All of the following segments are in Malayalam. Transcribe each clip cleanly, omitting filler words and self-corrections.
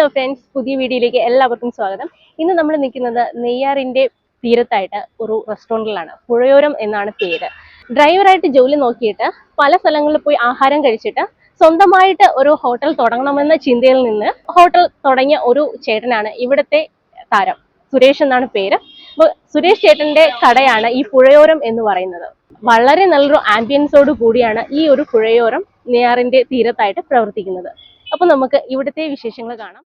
ഹലോ ഫ്രണ്ട്സ്, പുതിയ വീഡിയോയിലേക്ക് എല്ലാവർക്കും സ്വാഗതം. ഇന്ന് നമ്മൾ നിൽക്കുന്നത് നെയ്യാറിന്റെ തീരത്തായിട്ട് ഒരു റെസ്റ്റോറൻറ്റിലാണ്. പുഴയോരം എന്നാണ് പേര്. ഡ്രൈവറായിട്ട് ജോലി നോക്കിയിട്ട് പല സ്ഥലങ്ങളിൽ പോയി ആഹാരം കഴിച്ചിട്ട് സ്വന്തമായിട്ട് ഒരു ഹോട്ടൽ തുടങ്ങണമെന്ന ചിന്തയിൽ നിന്ന് ഹോട്ടൽ തുടങ്ങിയ ഒരു ചേട്ടനാണ് ഇവിടുത്തെ താരം. സുരേഷ് എന്നാണ് പേര്. അപ്പോൾ സുരേഷ് ചേട്ടന്റെ കടയാണ് ഈ പുഴയോരം എന്ന് പറയുന്നത്. വളരെ നല്ലൊരു ആംബിയൻസോട് കൂടിയാണ് ഈ ഒരു പുഴയോരം നെയ്യാറിന്റെ തീരത്തായിട്ട് പ്രവർത്തിക്കുന്നത്. അപ്പൊ നമുക്ക് ഇവിടുത്തെ വിശേഷങ്ങൾ കാണാം.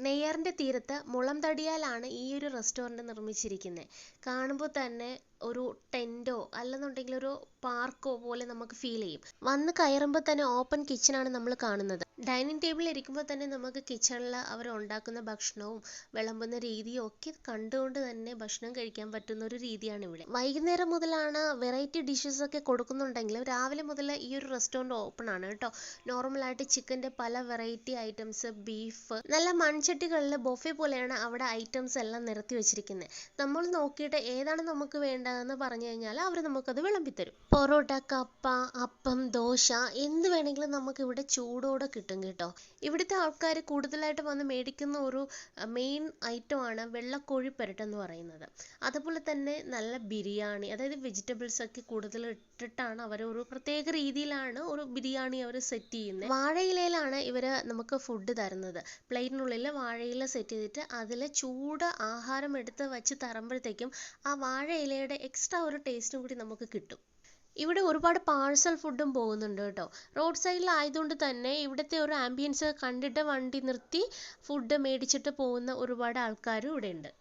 നെയ്യാറിന്റെ തീരത്ത് മുളംതടിയാലാണ് ഈ ഒരു റെസ്റ്റോറൻറ്റ് നിർമ്മിച്ചിരിക്കുന്നത്. കാണുമ്പോൾ തന്നെ ഒരു ടെൻറ്റോ അല്ലെന്നുണ്ടെങ്കിൽ ഒരു പാർക്കോ പോലെ നമുക്ക് ഫീൽ ചെയ്യും. വന്ന് കയറുമ്പോൾ തന്നെ ഓപ്പൺ കിച്ചണാണ് നമ്മൾ കാണുന്നത്. ഡൈനിങ് ടേബിളിൽ ഇരിക്കുമ്പോൾ തന്നെ നമുക്ക് കിച്ചണിൽ അവർ ഉണ്ടാക്കുന്ന ഭക്ഷണവും വിളമ്പുന്ന രീതിയും ഒക്കെ കണ്ടുകൊണ്ട് തന്നെ ഭക്ഷണം കഴിക്കാൻ പറ്റുന്ന ഒരു രീതിയാണ് ഇവിടെ. വൈകുന്നേരം മുതലാണ് വെറൈറ്റി ഡിഷസ് ഒക്കെ കൊടുക്കുന്നുണ്ടെങ്കിലും രാവിലെ മുതൽ ഈ ഒരു റെസ്റ്റോറൻറ്റ് ഓപ്പൺ ആണ് കേട്ടോ. നോർമലായിട്ട് ചിക്കൻ്റെ പല വെറൈറ്റി ഐറ്റംസ്, ബീഫ്, നല്ല മൺചട്ടികളിൽ ബൊഫെ പോലെയാണ് അവിടെ ഐറ്റംസ് എല്ലാം നിരത്തി വെച്ചിരിക്കുന്നത്. നമ്മൾ നോക്കിയിട്ട് ഏതാണ് നമുക്ക് വേണ്ടതെന്ന് പറഞ്ഞു കഴിഞ്ഞാൽ അവർ നമുക്കത് വിളമ്പിത്തരും. പൊറോട്ട, കപ്പ, അപ്പം, ദോശ എന്ത് വേണമെങ്കിലും നമുക്ക് ഇവിടെ ചൂടോടെ കിട്ടും കേട്ടോ. ഇവിടുത്തെ ആൾക്കാർ കൂടുതലായിട്ട് വന്ന് മേടിക്കുന്ന ഒരു മെയിൻ ഐറ്റമാണ് വെള്ളക്കോഴിപ്പരട്ട് എന്ന് പറയുന്നത്. അതുപോലെ തന്നെ നല്ല ബിരിയാണി, അതായത് വെജിറ്റബിൾസ് ഒക്കെ കൂടുതൽ ഇട്ടിട്ടാണ് അവർ ഒരു പ്രത്യേക രീതിയിലാണ് ഒരു ബിരിയാണി അവർ സെറ്റ് ചെയ്യുന്നത്. വാഴയിലയിലാണ് ഇവർ നമുക്ക് ഫുഡ് തരുന്നത്. പ്ലേറ്റിനുള്ളിൽ വാഴയില സെറ്റ് ചെയ്തിട്ട് അതിൽ ചൂട് ആഹാരം എടുത്ത് വെച്ച് തരുമ്പോഴത്തേക്കും ആ വാഴയിലയുടെ എക്സ്ട്രാ ഒരു ടേസ്റ്റും കൂടി നമുക്ക് കിട്ടും. ഇവിടെ ഒരുപാട് പാഴ്സൽ ഫുഡും പോകുന്നുണ്ട് കേട്ടോ. റോഡ് സൈഡിലായതുകൊണ്ട് തന്നെ ഇവിടുത്തെ ഒരു ആംബിയൻസ് കണ്ടിട്ട് വണ്ടി നിർത്തി ഫുഡ് മേടിച്ചിട്ട് പോകുന്ന ഒരുപാട് ആൾക്കാരും ഇവിടെ ഉണ്ട്.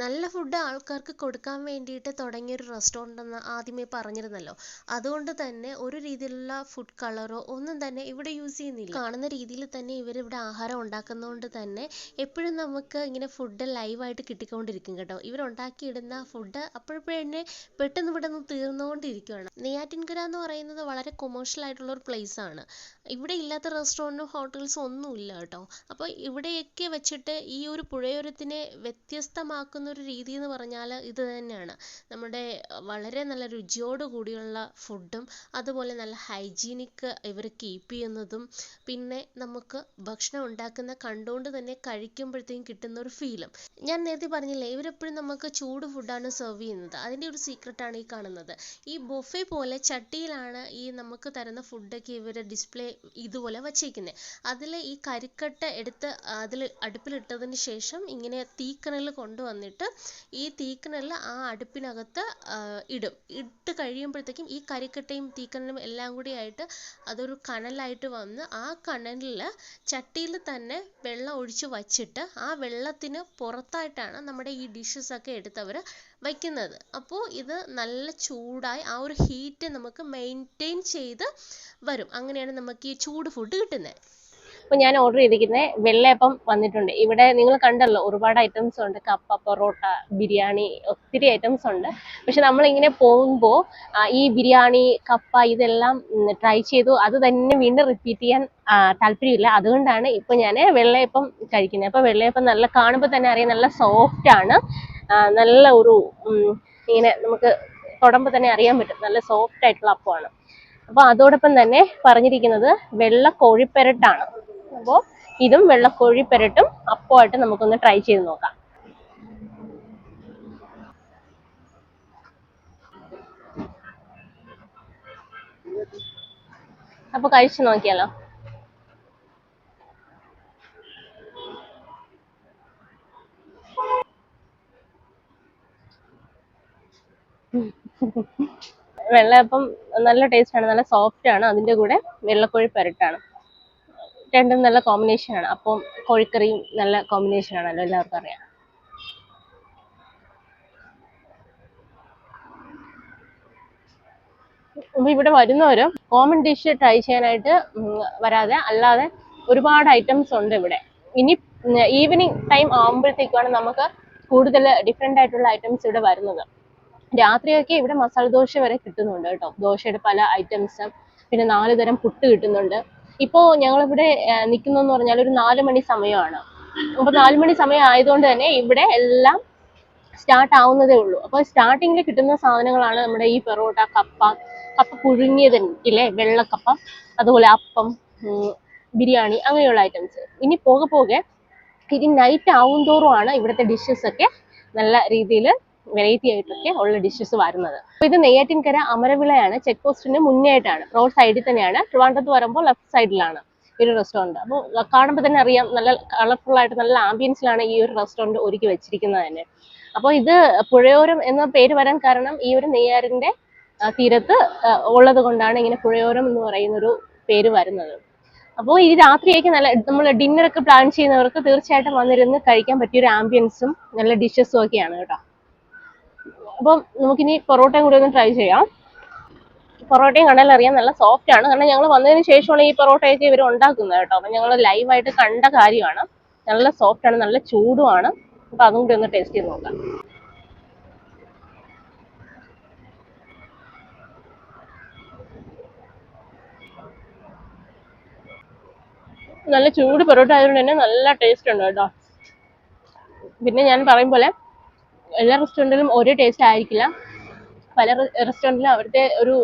നല്ല ഫുഡ് ആൾക്കാർക്ക് കൊടുക്കാൻ വേണ്ടിയിട്ട് തുടങ്ങിയൊരു റെസ്റ്റോറൻ്റ് എന്ന് ആദ്യമേ പറഞ്ഞിരുന്നല്ലോ. അതുകൊണ്ട് തന്നെ ഒരു രീതിയിലുള്ള ഫുഡ് കളറോ ഒന്നും തന്നെ ഇവിടെ യൂസ് ചെയ്യുന്നില്ല. കാണുന്ന രീതിയിൽ തന്നെ ഇവരിവിടെ ആഹാരം ഉണ്ടാക്കുന്നതുകൊണ്ട് തന്നെ എപ്പോഴും നമുക്ക് ഇങ്ങനെ ഫുഡ് ലൈവായിട്ട് കിട്ടിക്കൊണ്ടിരിക്കും കേട്ടോ. ഇവരുണ്ടാക്കിയിടുന്ന ഫുഡ് അപ്പോഴപ്പോഴന്നെ പെട്ടെന്ന് പെട്ടെന്ന് തീർന്നുകൊണ്ടിരിക്കുകയാണ്. നെയ്യാറ്റിൻകര എന്ന് പറയുന്നത് വളരെ കൊമേഴ്ഷ്യൽ ആയിട്ടുള്ള ഒരു പ്ലേസ് ആണ്. ഇവിടെ ഇല്ലാത്ത റെസ്റ്റോറൻറ്റും ഹോട്ടൽസും ഒന്നുമില്ല കേട്ടോ. അപ്പോൾ ഇവിടെയൊക്കെ വെച്ചിട്ട് ഈ ഒരു പുഴയോരത്തിനെ വ്യത്യസ്തമാക്കുന്ന ഒരു രീതി എന്ന് പറഞ്ഞാൽ ഇത് തന്നെയാണ്. നമ്മുടെ വളരെ നല്ല രുചിയോട് കൂടിയുള്ള ഫുഡും അതുപോലെ നല്ല ഹൈജീനിക് ഇവർ കീപ്പ് ചെയ്യുന്നതും പിന്നെ നമുക്ക് ഭക്ഷണം ഉണ്ടാക്കുന്ന കണ്ടുകൊണ്ട് തന്നെ കഴിക്കുമ്പോഴത്തേക്കും കിട്ടുന്ന ഒരു ഫീലും. ഞാൻ നേരത്തെ പറഞ്ഞില്ലേ, ഇവരെപ്പോഴും നമുക്ക് ചൂട് ഫുഡാണ് സെർവ് ചെയ്യുന്നത്. അതിൻ്റെ ഒരു സീക്രട്ടാണ് ഈ കാണുന്നത്. ഈ ബൊഫെ പോലെ ചട്ടിയിലാണ് ഈ നമുക്ക് തരുന്ന ഫുഡൊക്കെ ഇവർ ഡിസ്പ്ലേ ഇതുപോലെ വച്ചേക്കുന്നത്. അതിൽ ഈ കരിക്കട്ട എടുത്ത് അതിൽ അടുപ്പിലിട്ടതിന് ശേഷം ഇങ്ങനെ തീക്കനൽ കൊണ്ടുവന്നിട്ട് ഈ തീക്കനൽ ആ അടുപ്പിനകത്ത് ഇട്ട് കഴിയുമ്പോഴത്തേക്കും ഈ കരിക്കട്ടയും തീക്കനലും എല്ലാം കൂടി ആയിട്ട് അതൊരു കനലായിട്ട് വന്ന് ആ കനലിൽ ചട്ടിയിൽ തന്നെ വെള്ളം ഒഴിച്ച് വച്ചിട്ട് ആ വെള്ളത്തിന് പുറത്തായിട്ടാണ് നമ്മുടെ ഈ ഡിഷസ് ഒക്കെ എടുത്തവർ വയ്ക്കുന്നത്. അപ്പോൾ ഇത് നല്ല ചൂടായി ആ ഒരു ഹീറ്റ് നമുക്ക് മെയിൻറ്റെയിൻ ചെയ്ത് വരും. അങ്ങനെയാണ് നമുക്ക് ഈ ചൂട് ഫുഡ് കിട്ടുന്നത്. അപ്പോൾ ഞാൻ ഓർഡർ ചെയ്തിരിക്കുന്നത് വെള്ളയപ്പം വന്നിട്ടുണ്ട്. ഇവിടെ നിങ്ങൾ കണ്ടല്ലോ, ഒരുപാട് ഐറ്റംസ് ഉണ്ട്. കപ്പ, പൊറോട്ട, ബിരിയാണി, ഒത്തിരി ഐറ്റംസ് ഉണ്ട്. പക്ഷെ നമ്മളിങ്ങനെ പോകുമ്പോൾ ഈ ബിരിയാണി, കപ്പ ഇതെല്ലാം ട്രൈ ചെയ്തു. അത് തന്നെ വീണ്ടും റിപ്പീറ്റ് ചെയ്യാൻ താല്പര്യമില്ല. അതുകൊണ്ടാണ് ഇപ്പോൾ ഞാൻ വെള്ളയപ്പം കഴിക്കുന്നത്. അപ്പോൾ വെള്ളയപ്പം നല്ല കാണുമ്പോൾ തന്നെ അറിയാം, നല്ല സോഫ്റ്റ് ആണ്. നല്ല ഒരു ഇങ്ങനെ നമുക്ക് തൊടുമ്പോൾ തന്നെ അറിയാൻ പറ്റും, നല്ല സോഫ്റ്റ് ആയിട്ടുള്ള അപ്പമാണ്. അപ്പോൾ അതോടൊപ്പം തന്നെ പറഞ്ഞിരിക്കുന്നത് വെള്ളക്കോഴിപ്പെരട്ടാണ്. അപ്പോൾ ഇതും വെള്ളക്കോഴിപ്പെരട്ടും അപ്പമായിട്ട് നമുക്കൊന്ന് ട്രൈ ചെയ്ത് നോക്കാം. അപ്പോൾ കഴിച്ചു നോക്കിയാലോ. വെള്ളയപ്പം നല്ല ടേസ്റ്റ് ആണ്, നല്ല സോഫ്റ്റ് ആണ്. അതിൻ്റെ കൂടെ വെള്ളക്കോഴിപ്പെരട്ടാണ്. രണ്ടും നല്ല കോമ്പിനേഷനാണ്. അപ്പം കോഴിക്കറിയും നല്ല കോമ്പിനേഷൻ ആണല്ലോ, എല്ലാവർക്കും അറിയാം. അപ്പോൾ ഇവിടെ വരുന്നവരും കോമൺ ഡിഷ് ട്രൈ ചെയ്യാനായിട്ട് വരാതെ അല്ലാതെ ഒരുപാട് ഐറ്റംസ് ഉണ്ട് ഇവിടെ. ഇനി ഈവനിങ് ടൈം ആകുമ്പോഴത്തേക്കാണ് നമുക്ക് കൂടുതൽ ഡിഫറെൻ്റ് ആയിട്ടുള്ള ഐറ്റംസ് ഇവിടെ വരുന്നത്. രാത്രിയൊക്കെ ഇവിടെ മസാല ദോശ വരെ കിട്ടുന്നുണ്ട് കേട്ടോ. ദോശയുടെ പല ഐറ്റംസും, പിന്നെ 4 തരം പുട്ട് കിട്ടുന്നുണ്ട്. ഇപ്പോൾ ഞങ്ങളിവിടെ നിൽക്കുന്നതെന്ന് പറഞ്ഞാൽ ഒരു 4 മണി സമയമാണ്. അപ്പോൾ 4 മണി സമയം ആയതുകൊണ്ട് തന്നെ ഇവിടെ എല്ലാം സ്റ്റാർട്ട് ആവുന്നതേ ഉള്ളൂ. അപ്പോൾ സ്റ്റാർട്ടിങ്ങിൽ കിട്ടുന്ന സാധനങ്ങളാണ് നമ്മുടെ ഈ പൊറോട്ട, കപ്പ പുഴുങ്ങിയത് ഇല്ലേ, വെള്ളക്കപ്പ, അതുപോലെ അപ്പം, ബിരിയാണി, അങ്ങനെയുള്ള ഐറ്റംസ്. ഇനി പോകെ ഇനി നൈറ്റ് ആവും തോറുമാണ് ഇവിടുത്തെ ഡിഷസ് ഒക്കെ നല്ല രീതിയിൽ വെറൈറ്റി ആയിട്ടൊക്കെ ഉള്ള ഡിഷസ് വരുന്നത്. അപ്പോൾ ഇത് നെയ്യാറ്റിൻകര അമരവിളയാണ്, ചെക്ക് പോസ്റ്റിന് മുന്നേ ആയിട്ടാണ്, റോഡ് സൈഡിൽ തന്നെയാണ്. ട്രിവാൻഡ്രത്ത് വരുമ്പോൾ ലെഫ്റ്റ് സൈഡിലാണ് ഈ ഒരു റെസ്റ്റോറൻറ്റ്. അപ്പോൾ കാണുമ്പോൾ തന്നെ അറിയാം നല്ല കളർഫുൾ ആയിട്ട് നല്ല ആംബിയൻസിലാണ് ഈ ഒരു റെസ്റ്റോറൻറ്റ് ഒരുക്കി വെച്ചിരിക്കുന്നത് തന്നെ. അപ്പോൾ ഇത് പുഴയോരം എന്ന പേര് വരാൻ കാരണം ഈ ഒരു നെയ്യാറിൻ്റെ തീരത്ത് ഉള്ളത് കൊണ്ടാണ് ഇങ്ങനെ പുഴയോരം എന്ന് പറയുന്നൊരു പേര് വരുന്നത്. അപ്പോൾ ഈ രാത്രിയൊക്കെ നല്ല നമ്മൾ ഡിന്നറൊക്കെ പ്ലാൻ ചെയ്യുന്നവർക്ക് തീർച്ചയായിട്ടും വന്നിരുന്ന് കഴിക്കാൻ പറ്റിയൊരു ആംബിയൻസും നല്ല ഡിഷസും ഒക്കെയാണ് കേട്ടോ. അപ്പം നമുക്കിനി പൊറോട്ടയും കൂടി ഒന്ന് ട്രൈ ചെയ്യാം. പൊറോട്ടയും കണ്ടാൽ അറിയാം നല്ല സോഫ്റ്റ് ആണ്, കാരണം ഞങ്ങൾ വന്നതിന് ശേഷമാണ് ഈ പൊറോട്ടയൊക്കെ ഇവർ ഉണ്ടാക്കുന്നത് കേട്ടോ. അപ്പം ഞങ്ങൾ ലൈവായിട്ട് കണ്ട കാര്യമാണ്. നല്ല സോഫ്റ്റ് ആണ്, നല്ല ചൂടുമാണ്. അപ്പം അതും കൂടി ഒന്ന് ടേസ്റ്റ് ചെയ്ത് നോക്കാം. നല്ല ചൂട് പൊറോട്ട ആയതുകൊണ്ട് തന്നെ നല്ല ടേസ്റ്റ് ഉണ്ട് കേട്ടോ. പിന്നെ ഞാൻ പറയും പോലെ എല്ലാ റെസ്റ്റോറൻറ്റിലും ഒരേ ടേസ്റ്റ് ആയിരിക്കില്ല. പല റെസ്റ്റോറൻറ്റിലും അവിടുത്തെ ഒരു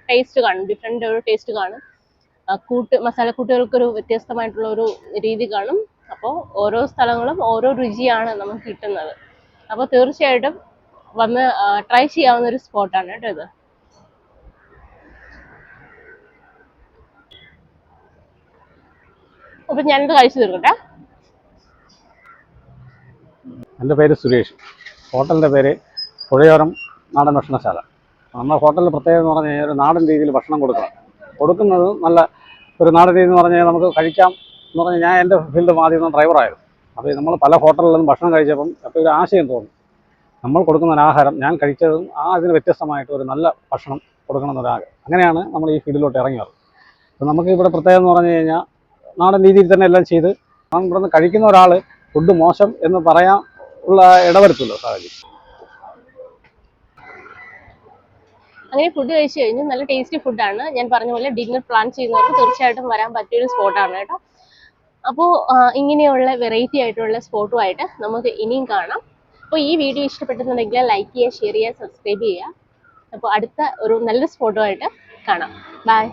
ടേസ്റ്റ് കാണും, ഡിഫറെൻ്റ് ഒരു ടേസ്റ്റ് കാണും. മസാലക്കൂട്ടുകൾക്കൊരു വ്യത്യസ്തമായിട്ടുള്ള ഒരു രീതി കാണും. അപ്പോൾ ഓരോ സ്ഥലങ്ങളും ഓരോ രുചിയാണ് നമുക്ക് കിട്ടുന്നത്. അപ്പോൾ തീർച്ചയായിട്ടും വന്ന് ട്രൈ ചെയ്യാവുന്ന ഒരു സ്പോട്ടാണ് കേട്ടോ ഇത്. അപ്പം ഞാനിത് കഴിച്ചു തീർക്കട്ടെ. എൻ്റെ പേര് സുരേഷ്. ഹോട്ടലിൻ്റെ പേര് പുഴയോരം നാടൻ ഭക്ഷണശാല. നമ്മുടെ ഹോട്ടലിൽ പ്രത്യേകത എന്ന് പറഞ്ഞു കഴിഞ്ഞാൽ ഒരു നാടൻ രീതിയിൽ ഭക്ഷണം കൊടുക്കുന്നത് നല്ല ഒരു നാടൻ രീതി എന്ന് പറഞ്ഞാൽ നമുക്ക് കഴിക്കാം എന്ന് പറഞ്ഞാൽ, ഞാൻ എൻ്റെ ഫീൽഡ് ആദ്യം ഡ്രൈവറായിരുന്നു. അപ്പോൾ നമ്മൾ പല ഹോട്ടലിലും ഭക്ഷണം കഴിച്ചപ്പം അപ്പോൾ ഒരു ആശയം തോന്നി, നമ്മൾ കൊടുക്കുന്ന ഒരു ആഹാരം ഞാൻ കഴിച്ചതും അതിന് വ്യത്യസ്തമായിട്ട് ഒരു നല്ല ഭക്ഷണം കൊടുക്കണം എന്നൊരാഗ്രഹം. അങ്ങനെയാണ് നമ്മൾ ഈ ഫീൽഡിലോട്ട് ഇറങ്ങിയത്. അപ്പോൾ നമുക്ക് ഇവിടെ പ്രത്യേകത എന്ന് പറഞ്ഞു കഴിഞ്ഞാൽ നാടൻ രീതിയിൽ തന്നെ എല്ലാം ചെയ്ത് ഇവിടെ നിന്ന് കഴിക്കുന്ന ഒരാൾ ഫുഡ് മോശം എന്ന് പറയാൻ ഉള്ള ഇടവരുത്തല്ലോ സാഹചര്യം. അങ്ങനെ ഫുഡ് കഴിച്ചു കഴിഞ്ഞു. നല്ല ടേസ്റ്റി ഫുഡാണ്. ഞാൻ പറഞ്ഞ പോലെ ഡിന്നർ പ്ലാൻ ചെയ്യുന്നവർക്ക് തീർച്ചയായിട്ടും വരാൻ പറ്റിയൊരു സ്പോട്ടാണ് കേട്ടോ. അപ്പോൾ ഇങ്ങനെയുള്ള വെറൈറ്റി ആയിട്ടുള്ള സ്പോട്ടുമായിട്ട് നമുക്ക് ഇനിയും കാണാം. അപ്പോൾ ഈ വീഡിയോ ഇഷ്ടപ്പെട്ടിട്ടുണ്ടെങ്കിൽ ലൈക്ക് ചെയ്യുക, ഷെയർ ചെയ്യുക, സബ്സ്ക്രൈബ് ചെയ്യുക. അപ്പോൾ അടുത്ത ഒരു നല്ല സ്പോട്ടുമായിട്ട് കാണാം. ബൈ.